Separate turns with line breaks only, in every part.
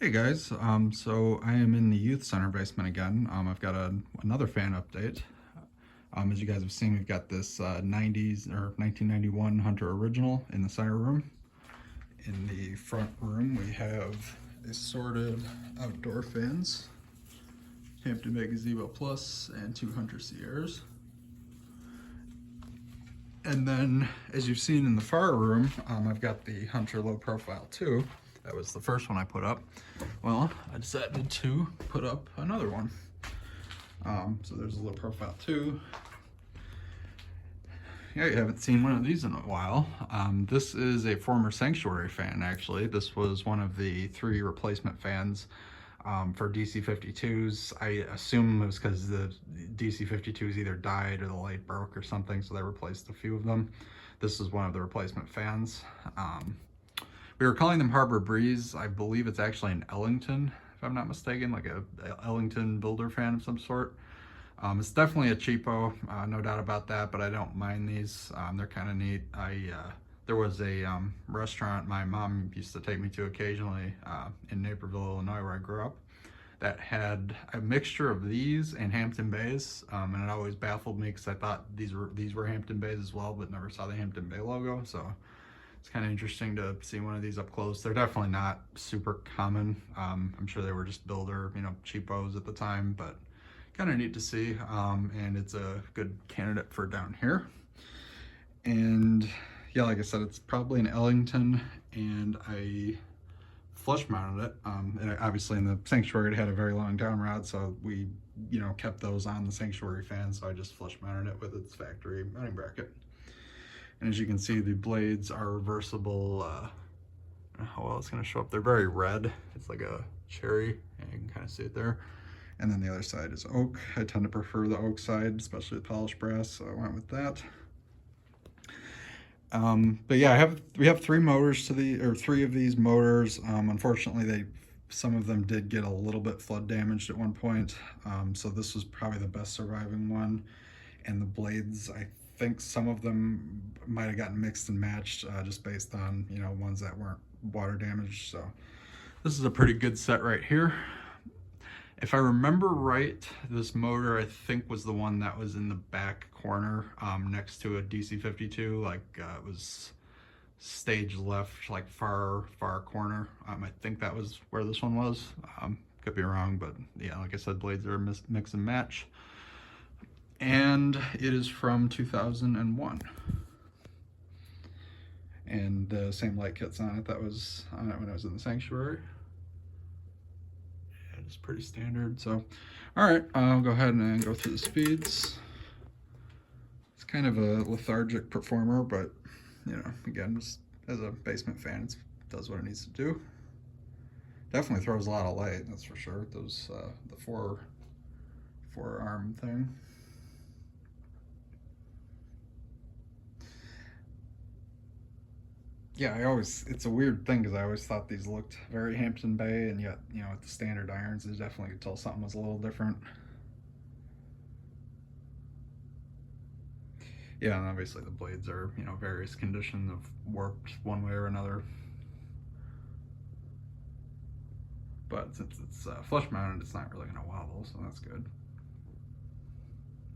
Hey guys, so I am in the youth center basement again. I've got another fan update. As you guys have seen, we've got this 90s or 1991 Hunter Original in the center room. In the front room, we have assorted outdoor fans, Hampton Bay Gazebo Plus and two Hunter Sierras. And then, as you've seen in the far room, I've got the Hunter Low Profile 2. That was the first one I put up. Well, I decided to put up another one. So there's a Low Profile 2. Yeah, you haven't seen one of these in a while. This is a former Sanctuary fan, actually. This was one of the 3 replacement fans for DC-52s. I assume it was because the DC-52s either died or the light broke or something, so they replaced a few of them. This is one of the replacement fans. We were calling them Harbor Breeze. I believe it's actually an Ellington, if I'm not mistaken, like a Ellington builder fan of some sort. It's definitely a cheapo, no doubt about that, but I don't mind these. They're kind of neat. There was a restaurant my mom used to take me to occasionally in Naperville, Illinois, where I grew up, that had a mixture of these and Hampton Bays, and it always baffled me because I thought these were Hampton Bays as well, but never saw the Hampton Bay logo. So it's kind of interesting to see one of these up close. They're definitely not super common. I'm sure they were just builder, cheapos at the time, but kind of neat to see. And it's a good candidate for down here. And yeah, like I said, it's probably an Ellington, and I flush mounted it. And obviously in the Sanctuary it had a very long down rod, so we kept those on the Sanctuary fan, so I just flush mounted it with its factory mounting bracket. And as you can see, the blades are reversible. I don't know how well it's going to show up. They're very red. It's like a cherry, and you can kind of see it there. And then the other side is oak. I tend to prefer the oak side, especially with polished brass, so I went with that. But yeah, we have 3 motors to 3 of these motors. Unfortunately, some of them did get a little bit flood damaged at one point. So this was probably the best surviving one. And the blades, I think some of them might have gotten mixed and matched just based on ones that weren't water damaged. So this is a pretty good set right here. If I remember right, this motor I think was the one that was in the back corner next to a DC-52, like it was stage left, like far corner. I think that was where this one was. Could be wrong, but yeah, like I said, blades are mix and match. And it is from 2001. And the same light kit's on it that was on it when I was in the Sanctuary. It's pretty standard. So all right, I'll go ahead and go through the speeds. It's kind of a lethargic performer, but again, just as a basement fan, it does what it needs to do. Definitely throws a lot of light, that's for sure. Those the four arm thing. Yeah, it's a weird thing because I always thought these looked very Hampton Bay, and yet, with the standard irons, you definitely could tell something was a little different. Yeah, and obviously the blades are, various conditions of warped one way or another. But since it's flush mounted, it's not really going to wobble, so that's good.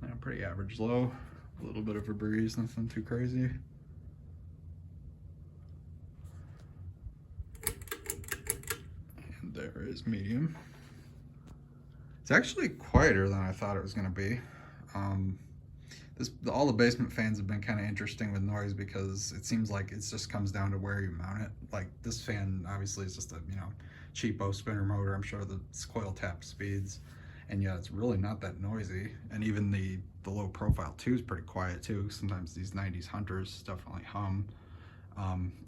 And pretty average low, a little bit of a breeze, nothing too crazy. There is medium. It's actually quieter than I thought it was going to be. All the basement fans have been kind of interesting with noise because it seems like it just comes down to where you mount it. Like this fan obviously is just a cheapo spinner motor. I'm sure the coil tap speeds, and yeah, it's really not that noisy. And even the low profile 2 is pretty quiet too. Sometimes these 90s Hunters definitely hum.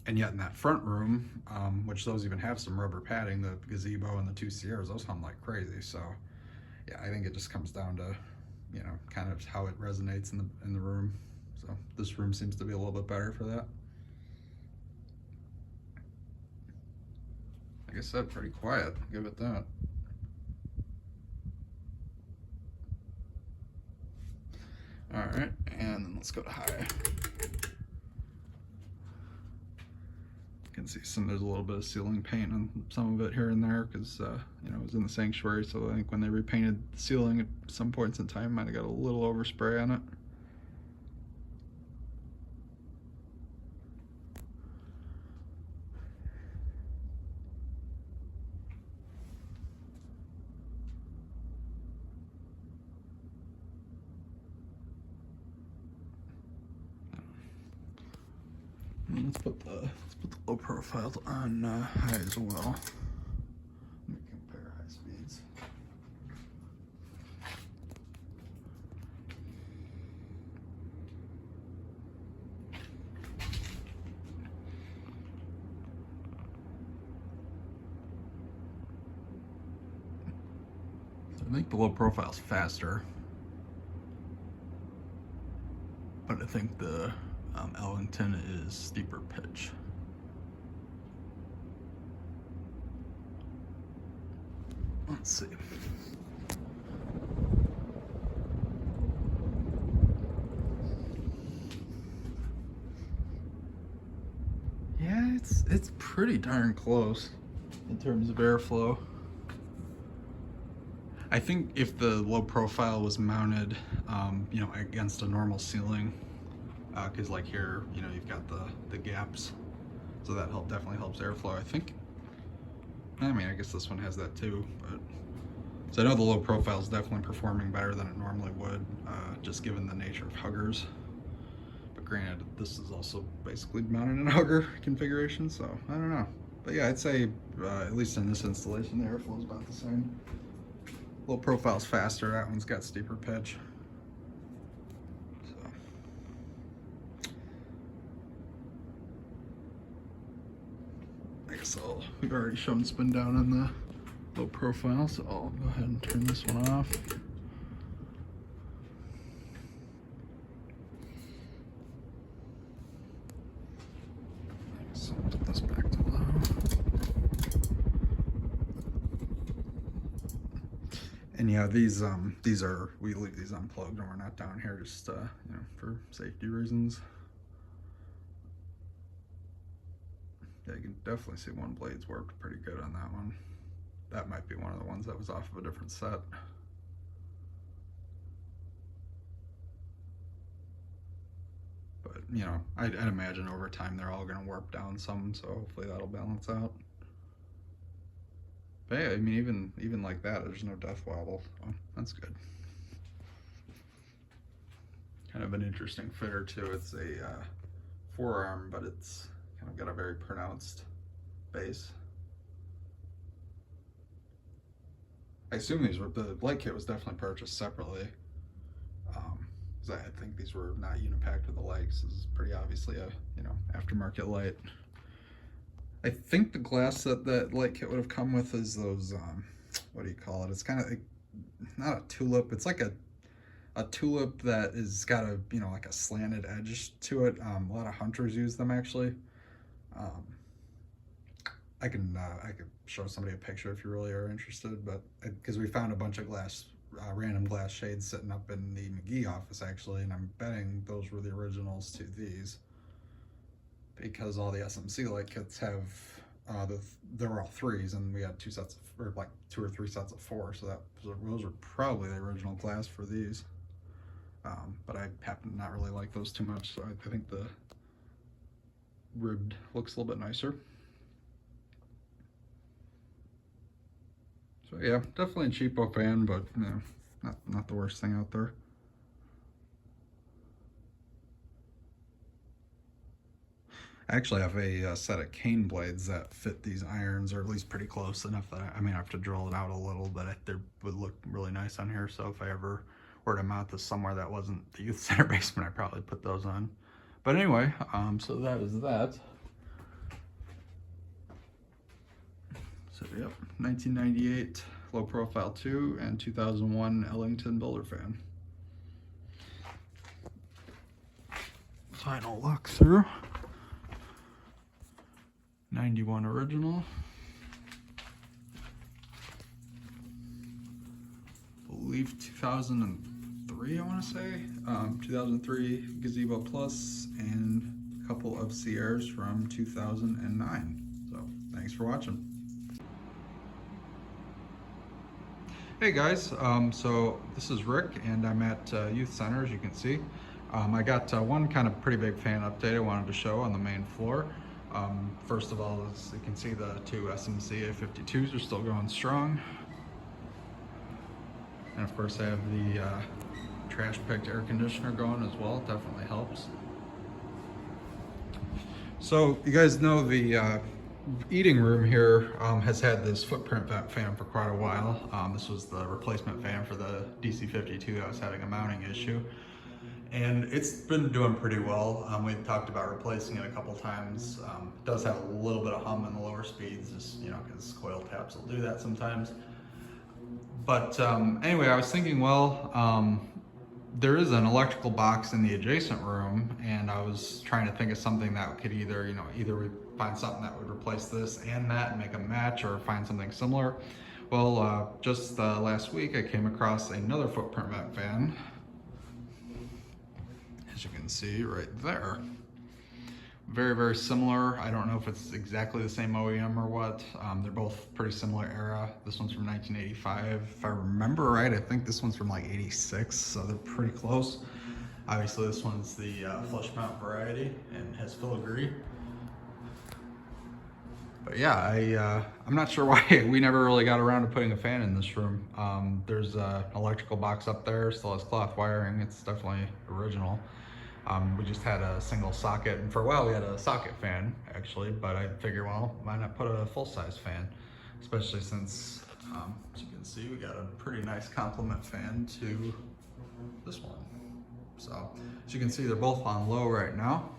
And yet in that front room, which those even have some rubber padding, the gazebo and the 2 Sierras, those hum like crazy. So yeah, I think it just comes down to, kind of how it resonates in the room. So this room seems to be a little bit better for that. Like I said, pretty quiet, give it that. All right, and then let's go to high. You can see there's a little bit of ceiling paint on some of it here and there because you know, it was in the sanctuary, so I think when they repainted the ceiling at some points in time, might have got a little overspray on it. Let's put the low profiles on high as well. Let me compare high speeds. So I think the low profile's faster, but I think the Ellington is steeper pitch. Let's see. Yeah, it's pretty darn close in terms of airflow. I think if the low profile was mounted, you know, against a normal ceiling, because like here, you know, you've got the gaps, so that definitely helps airflow. I think. I mean, I guess this one has that too, but so I know the low profile is definitely performing better than it normally would, just given the nature of huggers. But granted, this is also basically mounted in a hugger configuration, so I don't know. But yeah, I'd say at least in this installation, the airflow is about the same. Low profile's faster. That one's got steeper pitch. So we've already shown spin down on the low profile, so I'll go ahead and turn this one off. So I'll put this back to low. And yeah, these are, we leave these unplugged and we're not down here just you know, for safety reasons. Yeah, you can definitely see one blade's worked pretty good on that one. That might be one of the ones that was off of a different set. But, you know, I'd imagine over time they're all going to warp down some, so hopefully that'll balance out. But yeah, I mean, even like that, there's no death wobble, so that's good. Kind of an interesting fitter too. It's a forearm, but it's kind of got a very pronounced base. I assume the light kit was definitely purchased separately, because I think these were not unipacked with the lights. This is pretty obviously a, you know, aftermarket light. I think the glass that light kit would have come with is those, what do you call it? It's kind of like, not a tulip. It's like a tulip that is got a, you know, like a slanted edge to it. A lot of hunters use them actually. I could show somebody a picture if you really are interested, but because we found a bunch of random glass shades sitting up in the McGee office actually, and I'm betting those were the originals to these, because all the SMC light kits have they were all threes, and we had two or three sets of four, so those are probably the original glass for these. But I happen to not really like those too much, so I think the ribbed looks a little bit nicer. So yeah, definitely a cheapo fan, but you know, not the worst thing out there. I actually have a set of cane blades that fit these irons, or at least pretty close enough that I mean, I have to drill it out a little, but they would look really nice on here. So if I ever were to mount this somewhere that wasn't the youth center basement, I'd probably put those on. But anyway, so that is that. So yep, 1998 low profile 2 and 2001 Ellington builder fan. Final look through. 91 original. I believe 2003, I want to say. 2003 Gazebo Plus and a couple of Sierras from 2009. So thanks for watching. Hey guys, so this is Rick and I'm at Youth Center, as you can see. I got one kind of pretty big fan update I wanted to show on the main floor. First of all, as you can see, the two SMC A52s are still going strong. And of course I have the trash picked air conditioner going as well. It definitely helps. So you guys know the eating room here has had this footprint vent fan for quite a while. This was the replacement fan for the DC52 that was having a mounting issue. And it's been doing pretty well. We talked about replacing it a couple times. It does have a little bit of hum in the lower speeds, just, because coil taps will do that sometimes. But anyway, I was thinking, well, there is an electrical box in the adjacent room, and I was trying to think of something that could either we find something that would replace this and that and make a match, or find something similar. Well, just last week I came across another footprint vent fan, as you can see right there. Very, very similar. I don't know if it's exactly the same OEM or what. They're both pretty similar era. This one's from 1985. If I remember right, I think this one's from like 86, so they're pretty close. Obviously this one's the flush mount variety and has filigree. But yeah, I'm not sure why we never really got around to putting a fan in this room. There's an electrical box up there, still has cloth wiring. It's definitely original. We just had a single socket, and for a while we had a socket fan actually, but I figured, well, why not put a full-size fan, especially since, as you can see, we got a pretty nice complement fan to this one. So as you can see, they're both on low right now.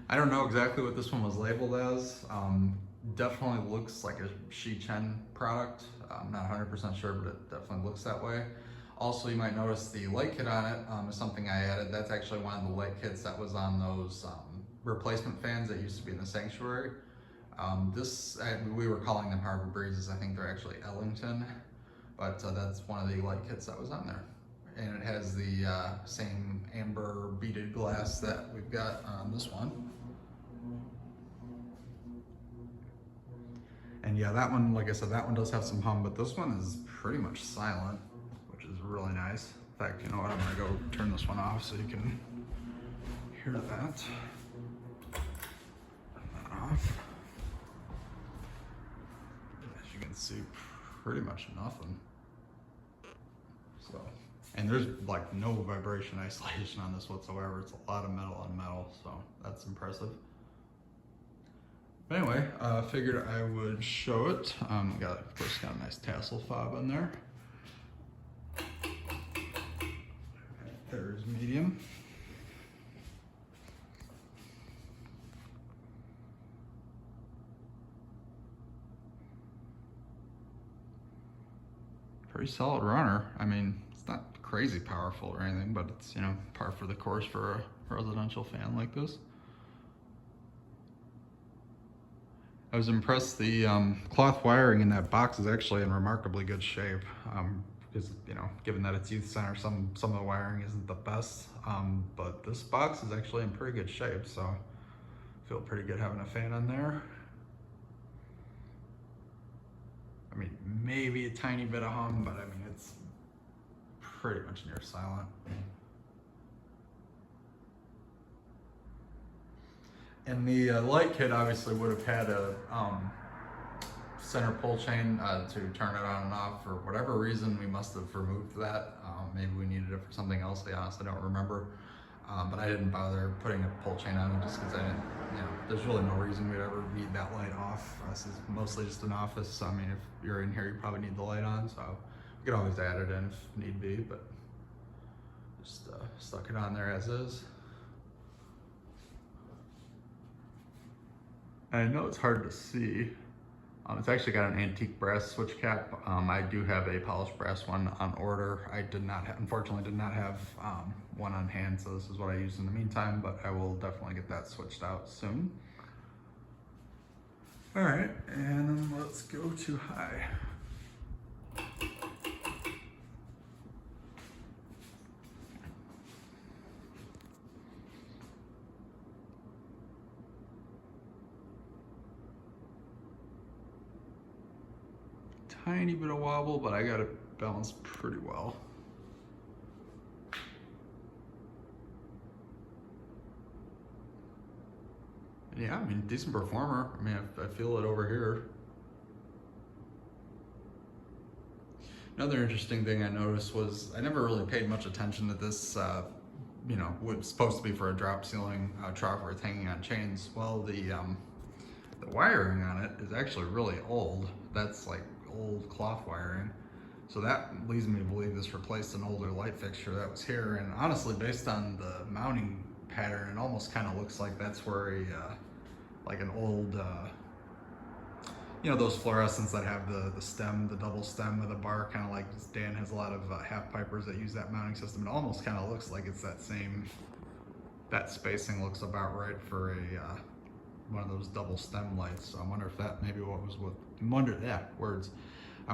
I don't know exactly what this one was labeled as. Definitely looks like a Shichen product. I'm not 100% sure, but it definitely looks that way. Also, you might notice the light kit on it is something I added. That's actually one of the light kits that was on those replacement fans that used to be in the Sanctuary. We were calling them Harbor Breezes. I think they're actually Ellington, but that's one of the light kits that was on there. And it has the same amber beaded glass that we've got on this one. And yeah, that one, like I said, that one does have some hum, but this one is pretty much silent, which is really nice. In fact, you know what, I'm gonna go turn this one off so you can hear that. Turn that off. As you can see, pretty much nothing. So, and there's like no vibration isolation on this whatsoever. It's a lot of metal on metal, so that's impressive. But anyway, figured I would show it. Of course, got a nice tassel fob in there. There's medium. Pretty solid runner. I mean, it's not crazy powerful or anything, but it's, par for the course for a residential fan like this. I was impressed. The cloth wiring in that box is actually in remarkably good shape. Because, given that it's Youth Center, some of the wiring isn't the best. But this box is actually in pretty good shape, so I feel pretty good having a fan on there. I mean, maybe a tiny bit of hum, but I mean, it's pretty much near silent. And the light kit obviously would have had a center pull chain to turn it on and off. For whatever reason, we must have removed that. Maybe we needed it for something else. I honestly don't remember. But I didn't bother putting a pull chain on it just because I didn't, there's really no reason we'd ever need that light off. This is mostly just an office. So, I mean, if you're in here, you probably need the light on. So we could always add it in if need be, but just stuck it on there as is. I know it's hard to see. It's actually got an antique brass switch cap. I do have a polished brass one on order. I unfortunately did not have one on hand, so this is what I use in the meantime, but I will definitely get that switched out soon. All right, and then let's go to high. tiny bit of wobble, but I got it balanced pretty well. Yeah, I mean, decent performer. I mean, I feel it over here. Another interesting thing I noticed was I never really paid much attention to this, you know, what's supposed to be for a drop ceiling trough where it's hanging on chains. Well, the wiring on it is actually really old. That's like old cloth wiring. So that leads me to believe this replaced an older light fixture that was here. And honestly, based on the mounting pattern, it almost kind of looks like that's where a, like an old, you know, those fluorescents that have the stem, the double stem with a bar, kind of like Dan has a lot of half pipers that use that mounting system. It almost kind of looks like it's that same, that spacing looks about right for a, one of those double stem lights. So I wonder if that maybe what was what, I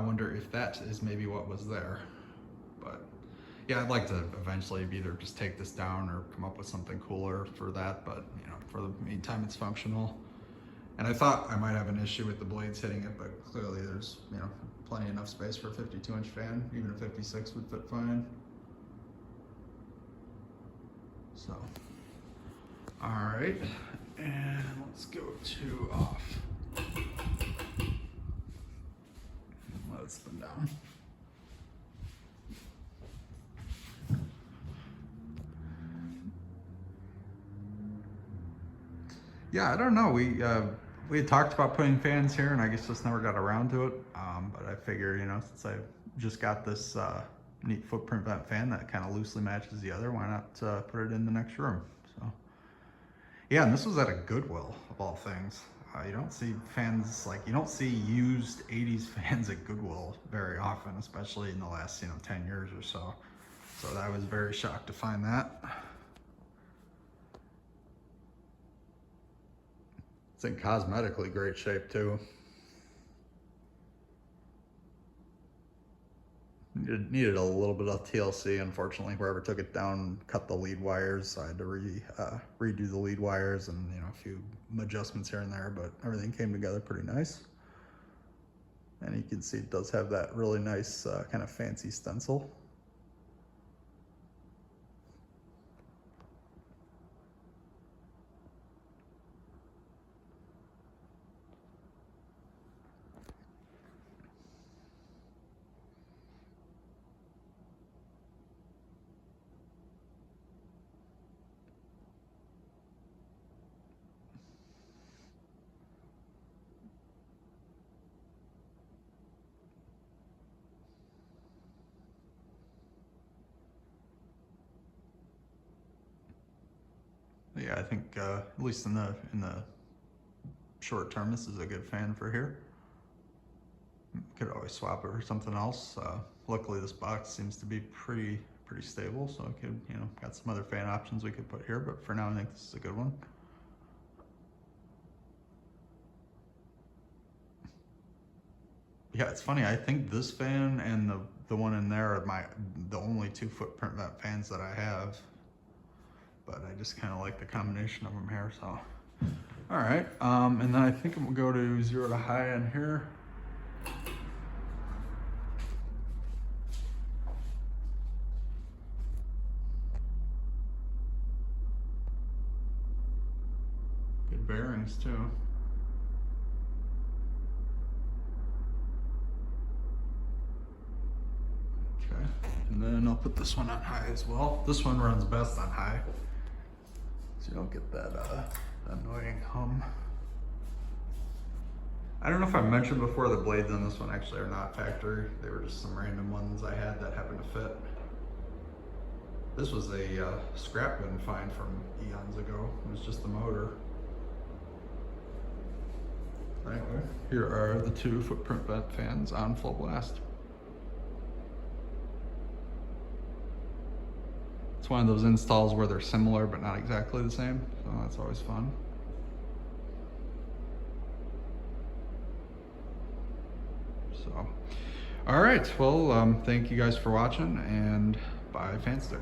wonder if that is maybe what was there. But yeah, I'd like to eventually either just take this down or come up with something cooler for that. But you know, for the meantime, it's functional. And I thought I might have an issue with the blades hitting it, but clearly there's, you know, plenty enough space for a 52-inch fan. Even a 56 would fit fine. So, all right, and let's go to off. Let it spin down. Yeah, I don't know. We had talked about putting fans here, and I guess just never got around to it. But I figure, you know, since I just got this neat footprint vent fan that kind of loosely matches the other, why not put it in the next room? So, yeah, and this was at a Goodwill of all things. You don't see fans like, you don't see used 80s fans at Goodwill very often, especially in the last, you know, 10 years or so. So I was very shocked to find that. It's in cosmetically great shape too. Needed a little bit of TLC, unfortunately. Wherever took it down, cut the lead wires. So I had to redo the lead wires and, you know, a few adjustments here and there, but everything came together pretty nice. And you can see it does have that really nice kind of fancy stencil. Yeah, I think at least in the short term, this is a good fan for here. Could always swap it for something else. Luckily, this box seems to be pretty stable, so I could, you know, got some other fan options we could put here. But for now, I think this is a good one. Yeah, it's funny. I think this fan and the one in there are the only two footprint vent fans that I have. But I just kind of like the combination of them here. So, all right. And then I think I'm gonna go to 0 to high in here. Good bearings too. Okay, and then I'll put this one on high as well. This one runs best on high, so you don't get that annoying hum. I don't know if I mentioned before, the blades on this one actually are not factory. They were just some random ones I had that happened to fit. This was a scrap bin find from eons ago. It was just the motor. Anyway, here are the two footprint vent fans on full blast. It's one of those installs where they're similar but not exactly the same, so that's always fun. So, all right, well, thank you guys for watching, and bye, FanStick.